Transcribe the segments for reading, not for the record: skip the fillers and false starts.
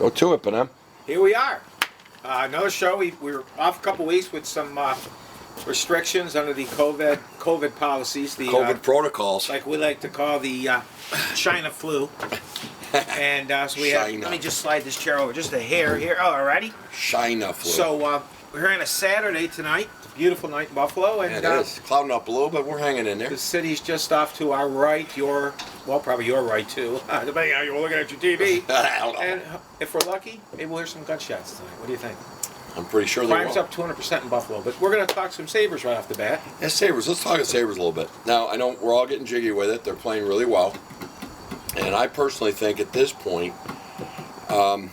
Go to it, Benem. Here we are. Another show. We were off a couple weeks with some restrictions under the COVID policies. The COVID protocols. like we like to call the China flu. And so we have. Let me just slide this chair over just a hair here. Oh, alrighty. China flu. So we're here on a Saturday tonight. It's a beautiful night in Buffalo, and it is clouding up a little bit. We're hanging in there. The city's just off to our right. Probably your right too, depending on how you're looking at your TV. I don't know. And if we're lucky, maybe we'll hear some gunshots tonight. What do you think? I'm pretty sure they will. Crime's up 200% in Buffalo, but we're going to talk some Sabres right off the bat. Yeah, Sabres. Let's talk Sabres a little bit. Now, I know we're all getting jiggy with it. They're playing really well. And I personally think at this point, I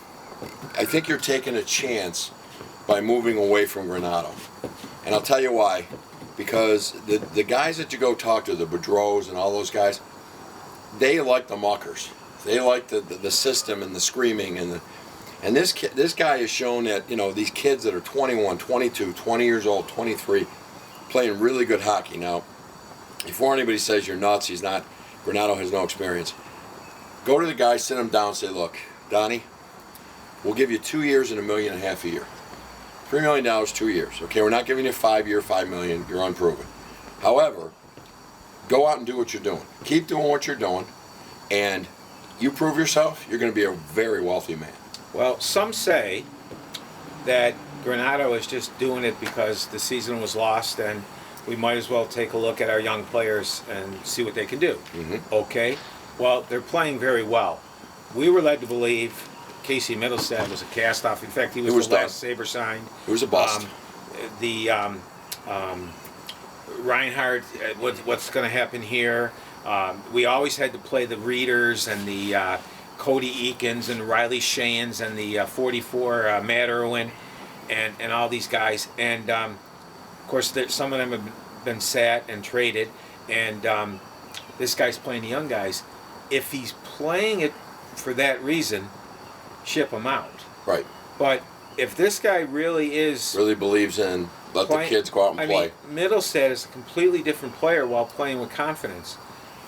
think you're taking a chance by moving away from Granato. And I'll tell you why. Because the guys that you go talk to, the Boudreaux and all those guys, they like the muckers. They like the system and the screaming and this guy has shown that, these kids that are 21, 22, 20 years old, 23, playing really good hockey. Now, before anybody says you're nuts, he's not. Granato has no experience. Go to the guy, sit him down, say, look, Donnie, we'll give you 2 years and $1.5 million a year. $3 million, 2 years. Okay, we're not giving you a 5-year, $5 million. You're unproven. However, go out and do what you're doing. Keep doing what you're doing, and you prove yourself, you're going to be a very wealthy man. Well, some say that Granato is just doing it because the season was lost and we might as well take a look at our young players and see what they can do. Mm-hmm. Okay? Well, they're playing very well. We were led to believe Casey Middlestad was a cast-off. In fact, he was the last Sabre signed. It was a bust. Reinhardt, what's going to happen here? We always had to play the Reeders and the Cody Eakins and Riley Shahans and the 44 Matt Irwin and all these guys. And, of course, some of them have been sat and traded. And this guy's playing the young guys. If he's playing it for that reason, ship him out. Right. But if this guy really believes in let the kids go out and play. Middlestad is a completely different player while playing with confidence.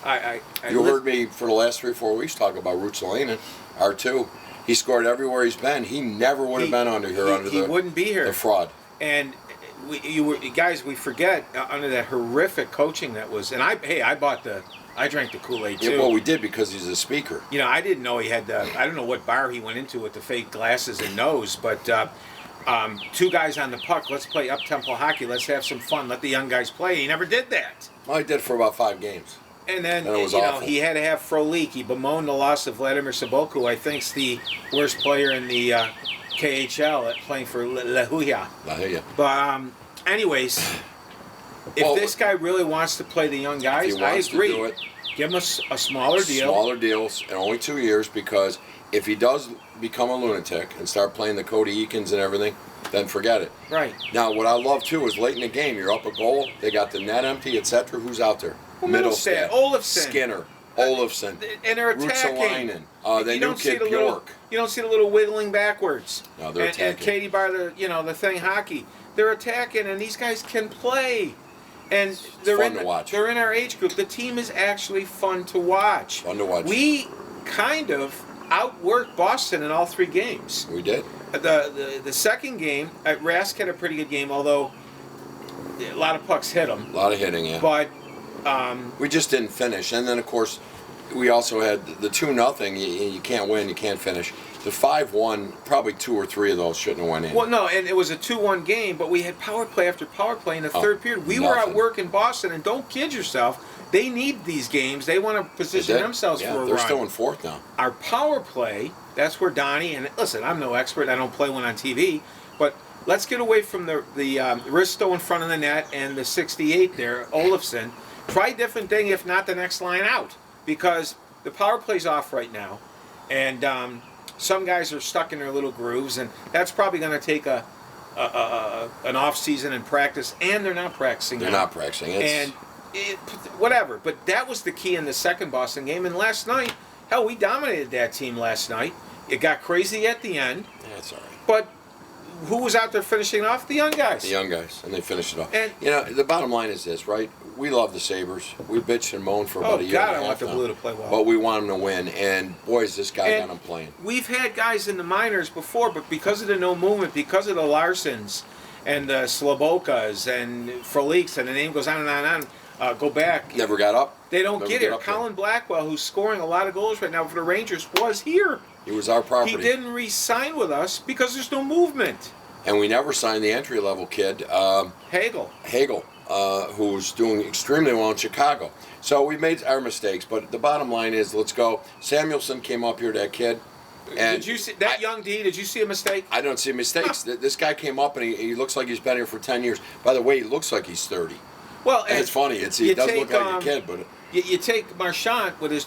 You heard me for the last 3 or 4 weeks talk about Rutsalainen, R2. He scored everywhere he's been. He never would have been under here. He wouldn't be here. The fraud. And we forget under that horrific coaching that was. And I drank the Kool-Aid too. Yeah, well, we did because he's a speaker. I didn't know he had. I don't know what bar he went into with the fake glasses and nose, but 2 guys on the puck. Let's play up-tempo hockey. Let's have some fun. Let the young guys play. He never did that. Well, he did for about 5 games. And then, it was awful. He had to have Frolik. He bemoaned the loss of Vladimir Sobotko, who I think's the worst player in the KHL playing for Lahuya. But anyways, if this guy really wants to play the young guys, I agree. Give him a smaller deal. Smaller deals, and only 2 years, because if he does become a lunatic and start playing the Cody Eakins and everything, then forget it. Right. Now, what I love, too, is late in the game, you're up a goal, they got the net empty, etc. Who's out there? Middlestad, Olofsson, Skinner, Olofsson, and they're attacking. The new kid, Bjork. You don't see the little wiggling backwards. No, they're attacking. And Katie Bar, the thing hockey. They're attacking, and these guys can play. And they're fun to watch. They're in our age group. The team is actually fun to watch. Fun to watch. We kind of outworked Boston in all 3 games. We did. The second game, Rask had a pretty good game, although a lot of pucks hit him. A lot of hitting, yeah. But we just didn't finish. And then, of course, we also had the 2-0. You can't win, you can't finish. The 5-1, probably 2 or 3 of those shouldn't have went in. Well, no, and it was a 2-1 game, but we had power play after power play in the third period. We were at work in Boston, and don't kid yourself, they need these games. They want to position themselves for a run. They're still in 4th now. Our power play, that's where Donnie, and listen, I'm no expert, I don't play one on TV, but let's get away from the Risto in front of the net and the 68 there, Olofsson. Try a different thing, if not the next line out, because the power play's off right now, and some guys are stuck in their little grooves, and that's probably going to take an off season and practice, and they're not practicing. They're not practicing. Whatever. But that was the key in the second Boston game, and last night, hell, we dominated that team last night. It got crazy at the end. Yeah, that's all right. But who was out there finishing off? The young guys. The young guys, and they finished it off. And the bottom line is this, right? we love the Sabres. We bitched and moaned for Oh about a year God, and I a want half the now, Blue to play well. but we want them to win. And boys, this guy And got them playing. we've had guys in the minors before, but because of the no movement, because of the Larsons and the Slobokas and Froliks, and the name goes on and on and on, go back. Never got up. They don't Never get get it. up there. Colin Blackwell, who's scoring a lot of goals right now for the Rangers, was here. He was our property. He didn't re-sign with us because there's no movement. And we never signed the entry-level kid, Hagel. who's doing extremely well in Chicago. So we made our mistakes, but the bottom line is, let's go. Samuelson came up here, that kid. And Did you see that young D? Did you see a mistake? I don't see mistakes. This guy came up, and he looks like he's been here for 10 years. By the way, he looks like he's 30. Well, And it's funny. He does look like a kid, but... You take Marchand with his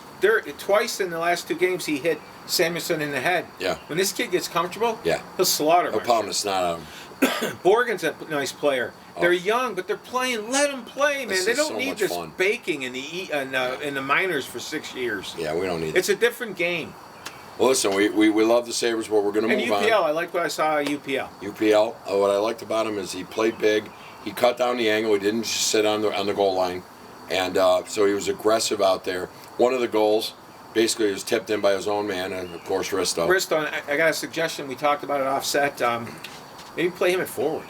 twice in the last 2 games he hit Samuelson in the head. Yeah. When this kid gets comfortable, Yeah. he'll slaughter No Marchand. pound the snot out of him. Borgen's a nice player. Oh. They're young, but they're playing. Let them play, man. This They is don't so need much this fun. baking in the minors for 6 years. Yeah, we don't need It's it. a different game. Well, listen, we love the Sabres, but we're going to And move UPL, on. I like what I saw at UPL. UPL, what I liked about him is he played big. He cut down the angle. He didn't just sit on the goal line. And so he was aggressive out there. One of the goals basically was tipped in by his own man, and of course Risto. Risto, I got a suggestion. We talked about it offset. Maybe play him at forward.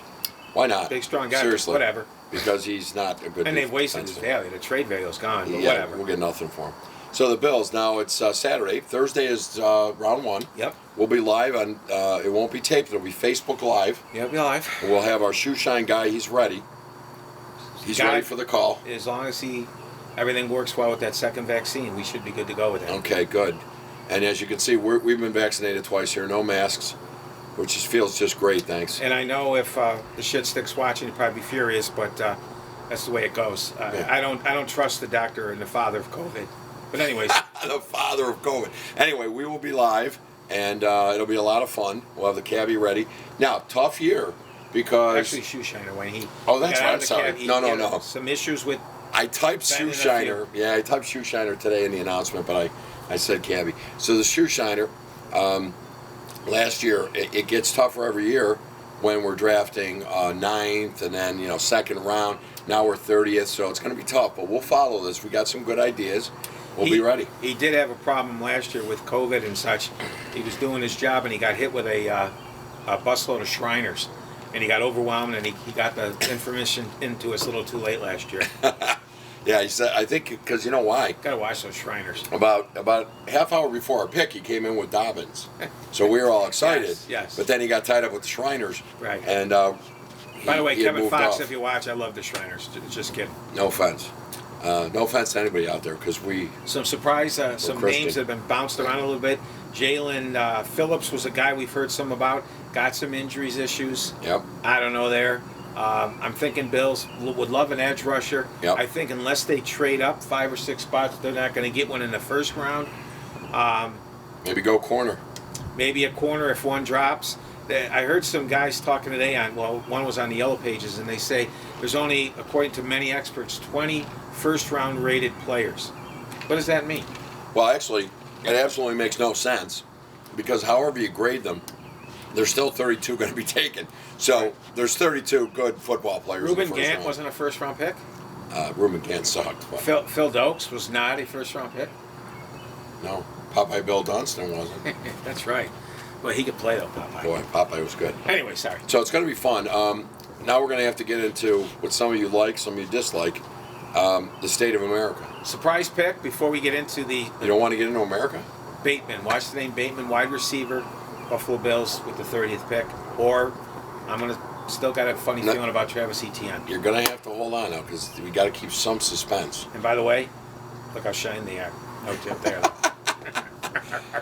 Why not? Big, strong guy. Seriously. Whatever. Because he's not a good And they've wasted his defenseman. value. The trade value is gone, but Yeah, whatever. we'll get nothing for him. So the Bills, now it's Saturday. Thursday is round 1. Yep. We'll be live on, it won't be taped, it'll be Facebook Live. Yep, be live. We'll have our shoe shine guy, he's ready. He's Guy- ready for the call. As long as everything works well with that second vaccine, we should be good to go with that. Okay, good. And as you can see, we've been vaccinated twice here, no masks, which feels just great, thanks. And I know if the shit sticks watching, you'd probably be furious, but that's the way it goes. Yeah. I don't trust the doctor and the father of COVID. But anyways, The father of COVID. Anyway, we will be live, and it'll be a lot of fun. We'll have the cabbie ready. Now, tough year, because... actually, Shoeshiner, when he Oh, that's got right, out of the sorry. cab, he No. had some issues with. I typed Bending shoe the shiner. field. Yeah, I typed shoe shiner today in the announcement, but I said cabbie. So the shoe shiner, last year, it gets tougher every year when we're drafting 9th and then, second round. Now we're 30th, so it's going to be tough, but we'll follow this. We got some good ideas. We'll be ready. He did have a problem last year with COVID and such. He was doing his job and he got hit with a busload of Shriners. And he got overwhelmed and he got the information into us a little too late last year. Yeah, he said, I think, because you know why? Got to watch those Shriners. About half hour before our pick, he came in with Dobbins. So we were all excited. Yes. But then he got tied up with the Shriners. Right. And By the way, he had Kevin moved Fox, off. if you watch, I love the Shriners. Just kidding. No offense. No offense to anybody out there, because we... Some surprise, some Christian. names that have been bounced around a little bit. Jalen Phillips was a guy we've heard some about. Got some injuries issues. Yep. I don't know there. I'm thinking Bills would love an edge rusher. Yep. I think unless they trade up 5 or 6 spots, they're not going to get one in the first round. Maybe go corner. Maybe a corner if one drops. I heard some guys talking today one was on the Yellow Pages, and they say there's only, according to many experts, 20 first-round rated players. What does that mean? Well, actually, it absolutely makes no sense, because however you grade them, there's still 32 going to be taken. So there's 32 good football players Reuben in the first Gant round. wasn't a first-round pick. Reuben Gant sucked. But Phil Dokes was not a first-round pick. no, Popeye Bill Dunstan wasn't. That's right. Well, he could play though, Popeye. Boy, Popeye was good. Anyway, sorry. So it's going to be fun. Now we're going to have to get into what some of you like, some of you dislike, the state of America. Surprise pick before we get into the You don't want to get into America? Bateman. Watch the name Bateman, wide receiver, Buffalo Bills with the 30th pick. Or I'm gonna still got a funny feeling about Travis Etienne. You're going to have to hold on now, because we got to keep some suspense. And by the way, look how shiny they are out there.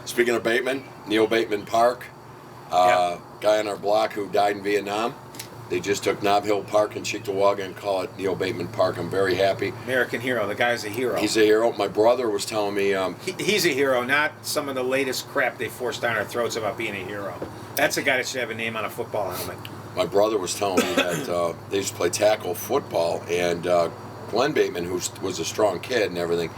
Speaking of Bateman, Neil Bateman Park, guy on our block who died in Vietnam. They just took Nob Hill Park in Cheektowaga and call it Neil Bateman Park. I'm very happy. American hero. The guy's a hero. He's a hero. My brother was telling me... He's a hero, not some of the latest crap they forced down our throats about being a hero. That's a guy that should have a name on a football helmet. My brother was telling me that they used to play tackle football, and Glenn Bateman, who was a strong kid and everything,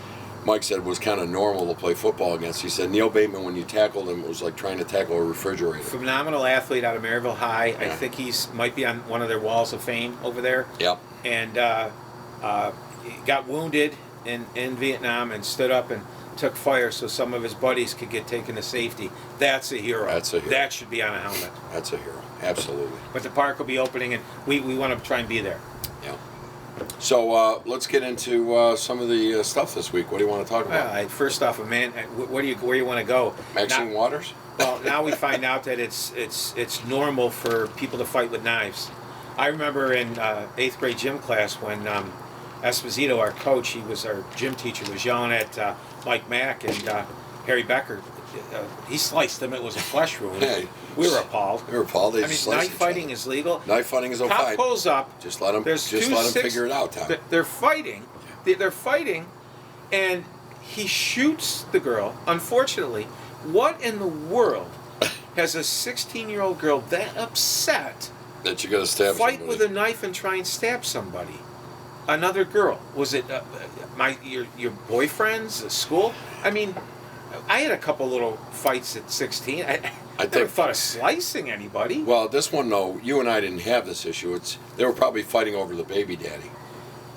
Mike said was kind of normal to play football against. He said Neil Bateman, when you tackled him, it was like trying to tackle a refrigerator. Phenomenal athlete out of Maryville High. Yeah. I think might be on one of their walls of fame over there. Yep. And got wounded in Vietnam and stood up and took fire so some of his buddies could get taken to safety. That's a hero. That's a hero. That should be on a helmet. That's a hero. Absolutely. But the park will be opening, and we want to try and be there. Yeah. So let's get into some of the stuff this week. What do you want to talk about? Well, first off, where do you want to go? Maxine Waters? Well, now we find out that it's normal for people to fight with knives. I remember in 8th grade gym class when Esposito, our coach, he was our gym teacher, was yelling at Mike Mack and Harry Becker. He sliced them. It was a flesh wound. Hey, we were appalled. We were appalled. They I mean, sliced knife each fighting other. is legal. Knife fighting is okay. Cop pulls up. Just let them. There's Just let them figure it out, Tom. They're fighting. They're fighting, and he shoots the girl. Unfortunately, what in the world has a 16-year-old girl that upset? That you got to stab Fight somebody. with a knife and try and stab somebody. Another girl. Was it your boyfriend's school? I mean, I had a couple little fights at 16. I never thought of slicing anybody. Well, this one, though, you and I didn't have this issue. They were probably fighting over the baby daddy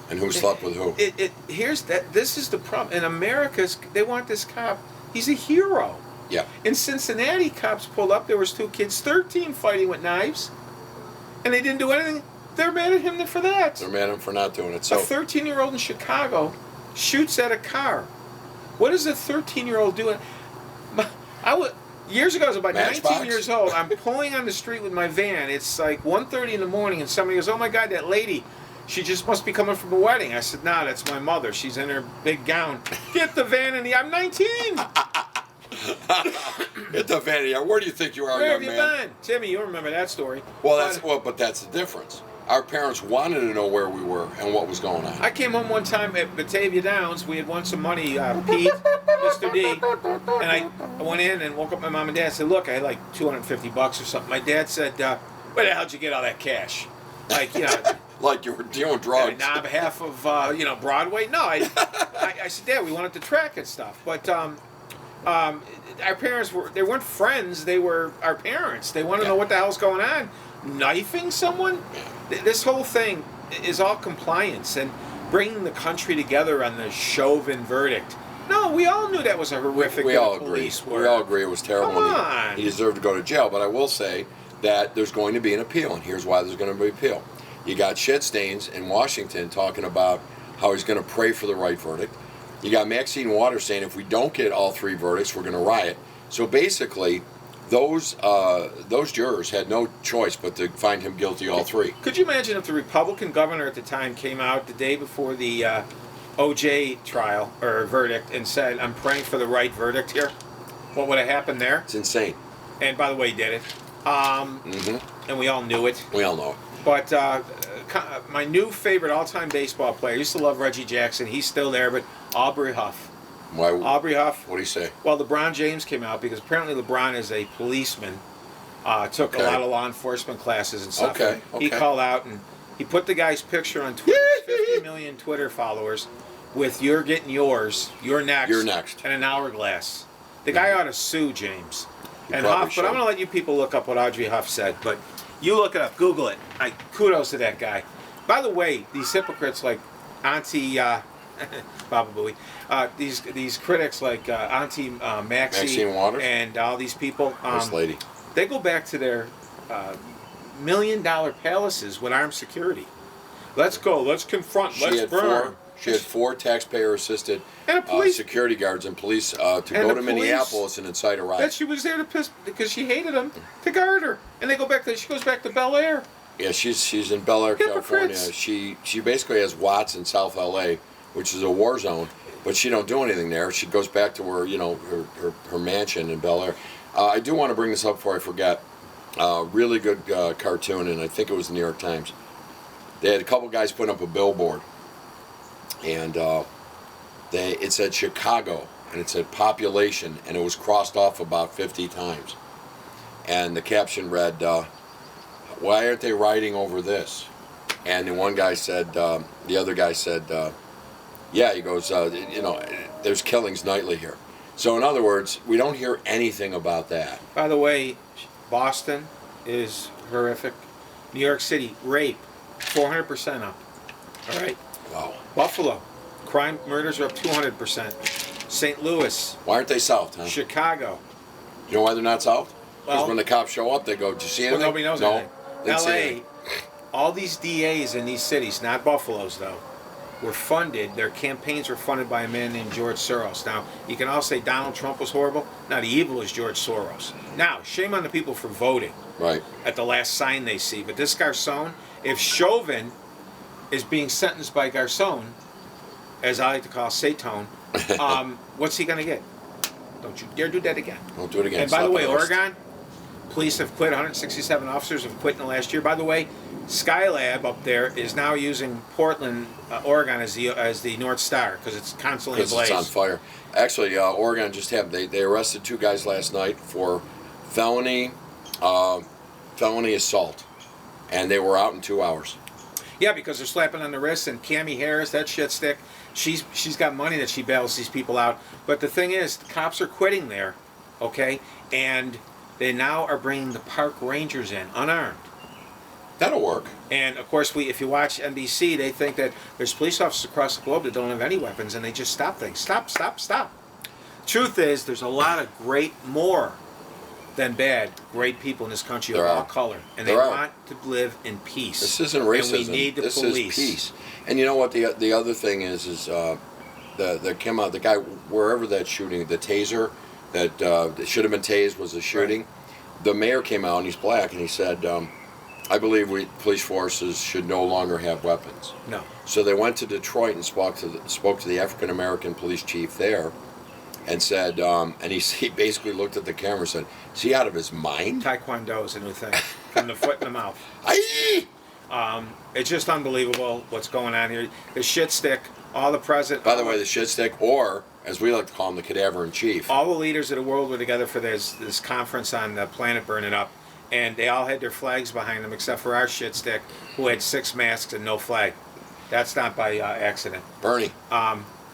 and who slept with who. This is the problem. In America, they want this cop. He's a hero. Yeah. In Cincinnati, cops pulled up. There was 2 kids, 13, fighting with knives, and they didn't do anything. They're mad at him for that. They're mad at him for not doing it. So a 13-year-old in Chicago shoots at a car. What is a 13-year-old doing? Years ago, I was about Matchbox? 19 years old. I'm pulling on the street with my van. It's like 1:30 in the morning, and somebody goes, "Oh my God, that lady! She just must be coming from a wedding." I said, "Nah, that's my mother. She's in her big gown." Get the van in the. I'm 19. Get the vanity. Where do you think you are, Where young have you man? been, Timmy? You remember that story? Well, but that's the difference. Our parents wanted to know where we were and what was going on. I came home one time at Batavia Downs. We had won some money, Pete, Mr. D, and I went in and woke up my mom and dad and said, "Look, I had like $250 or something." My dad said, "Where the hell did you get all that cash?" Like, you know. Like you were doing drugs. On behalf of, Broadway? No, I said, "Dad, we wanted to track and stuff." But our parents they weren't friends. They were our parents. They want to know what the hell's going on. Knifing someone? This whole thing is all compliance and bringing the country together on the Chauvin verdict. No, we all knew that was a horrific. We all agree. Police were. We all agree it was terrible. Come on. He deserved to go to jail. But I will say that there's going to be an appeal, and here's why there's going to be an appeal. You got Shitstains in Washington talking about how he's going to pray for the right verdict. You got Maxine Waters saying if we don't get all 3 verdicts, we're going to riot. So basically, those jurors had no choice but to find him guilty all 3. Could you imagine if the Republican governor at the time came out the day before the O.J. trial or verdict and said, "I'm praying for the right verdict here"? What would have happened there? It's insane. And by the way, he did it. And we all knew it. We all know it. But my new favorite all-time baseball player, I used to love Reggie Jackson. He's still there, but Aubrey Huff. Why? Aubrey Huff. What do you say? Well, LeBron James came out because apparently LeBron is a policeman. Took a lot of law enforcement classes and stuff. Okay. He called out and he put the guy's picture on Twitter. 50 million Twitter followers with "You're getting yours. You're next. You're next." And an hourglass. The guy ought to sue James. And probably Huff, but I'm should. going to let you people look up what Audrey Huff said. But you look it up. Google it. Kudos to that guy. By the way, these hypocrites like Auntie Baba Booey, these critics like Auntie Maxine Waters and all these people, this lady, they go back to their $1 million palaces with armed security. Let's go. Let's confront. Let's burn. She had 4 taxpayer-assisted And a police- security guards and police to go to the Minneapolis and incite a riot. That she was there to piss because she hated him to guard her, and they go back. She goes back to Bel Air. Yeah, she's in Bel Air, California. Hypocrites. She basically has Watts in South LA, which is a war zone, but she don't do anything there. She goes back to her mansion in Bel Air. I do want to bring this up before I forget. Really good cartoon, and I think it was the New York Times. They had a couple guys putting up a billboard, and it said Chicago, and it said population, and it was crossed off about 50 times. And the caption read, "Why aren't they writing over this?" And then one guy said, the other guy said, "Yeah," he goes, "there's killings nightly here." So in other words, we don't hear anything about that. By the way, Boston is horrific. New York City, rape, 400% up. All right. Wow. Buffalo, crime murders are up 200%. St. Louis, Why aren't they solved, huh? Chicago. You know why they're not solved? Because Well, when the cops show up, they go, "Did you see anything?" well, nobody knows no. anything. Didn't see LA, anything. all these DAs in these cities, not Buffalo's though, were funded, their campaigns were funded by a man named George Soros. Now, you can all say Donald Trump was horrible. Now, the evil is George Soros. Now, shame on the people for voting Right. at the last sign they see. But this Garcon, if Chauvin is being sentenced by Garcon, as I like to call Satan, what's he going to get? Don't you dare do that again. Don't do it again. And by the Slap way, on the wrist. Oregon, police have quit. 167 officers have quit in the last year. By the way, Skylab up there is now using Portland, Oregon as the North Star because it's constantly Because ablaze. it's on fire. Actually, Oregon just had they arrested 2 guys last night for felony assault, and they were out in 2 hours. Yeah, because they're slapping on the wrist, and Cammie Harris, that shit stick, she's got money that she bails these people out. But the thing is, the cops are quitting there, okay, and they now are bringing the park rangers in unarmed. That'll work. And of course, if you watch NBC, they think that there's police officers across the globe that don't have any weapons, and they just stop things. Stop, stop, stop. Truth is, there's a lot of more than bad, great people in this country of all color, and they want to live in peace. This isn't racism. And we need the this police. is peace. And you know what? The other thing is the came out the guy wherever that shooting, the taser that should have been tased was a shooting. Right. The mayor came out and he's black and he said, "I believe police forces should no longer have weapons." No. So they went to Detroit and spoke to the African American police chief there, and said, and he basically looked at the camera and said, "Is he out of his mind?" Taekwondo is a new thing, from the foot in the mouth. Aye! It's just unbelievable what's going on here. The shit stick, all the president. By the way, the shit stick, or as we like to call him, the cadaver in chief. All the leaders of the world were together for this conference on the planet burning up, and they all had their flags behind them, except for our shit stick, who had 6 masks and no flag. That's not by accident. Bernie.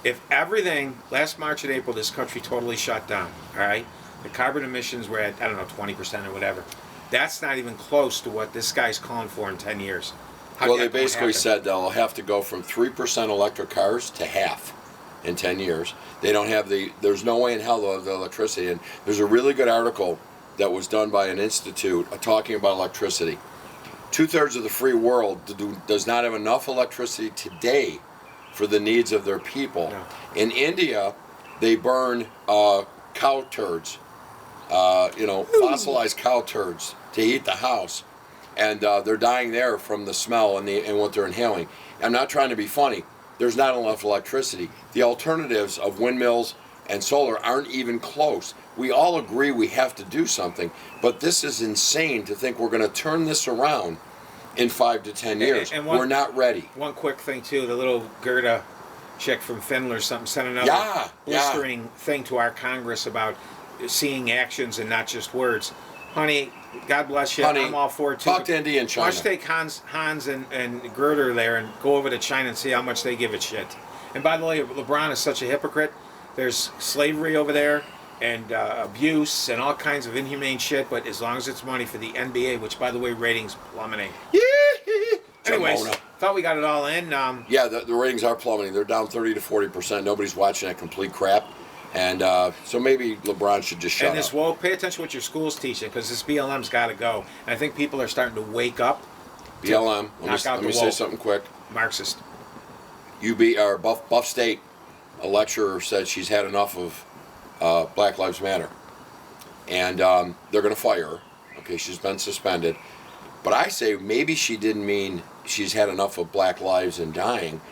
If everything, last March and April, this country totally shut down, all right? The carbon emissions were at, 20% or whatever. That's not even close to what this guy's calling for in 10 years. Well, they basically said they'll have to go from 3% electric cars to half in 10 years. They don't have there's no way in hell they'll have the electricity. And there's a really good article that was done by an institute talking about electricity. 2/3 of the free world does not have enough electricity today for the needs of their people. No. In India, they burn cow turds, fossilized cow turds to heat the house, and they're dying there from the smell and what they're inhaling. I'm not trying to be funny. There's not enough electricity. The alternatives of windmills and solar aren't even close. We all agree we have to do something, but this is insane to think we're going to turn this around in 5 to 10 years. And we're not ready. One quick thing too, the little Gerda chick from Finland or something sent another blistering thing to our Congress about seeing actions and not just words. Honey, God bless you. Honey, I'm all for it too. talk to India and China. Why don't you take Hans and Gerda there and go over to China and see how much they give a shit. And by the way, LeBron is such a hypocrite. There's slavery over there and abuse and all kinds of inhumane shit, but as long as it's money for the NBA, which by the way, ratings plummeting. Anyways, thought we got it all in. Yeah, the ratings are plummeting. They're down 30 to 40%. Nobody's watching that complete crap. And so maybe LeBron should just shut and this up. woke, pay attention to what your school's teaching, because this BLM's got to go. And I think people are starting to wake up. BLM, let me say something quick. Marxist. Buff State, a lecturer said she's had enough of Black Lives Matter. And they're going to fire her. Okay, she's been suspended. But I say maybe she didn't mean she's had enough of Black lives and dying.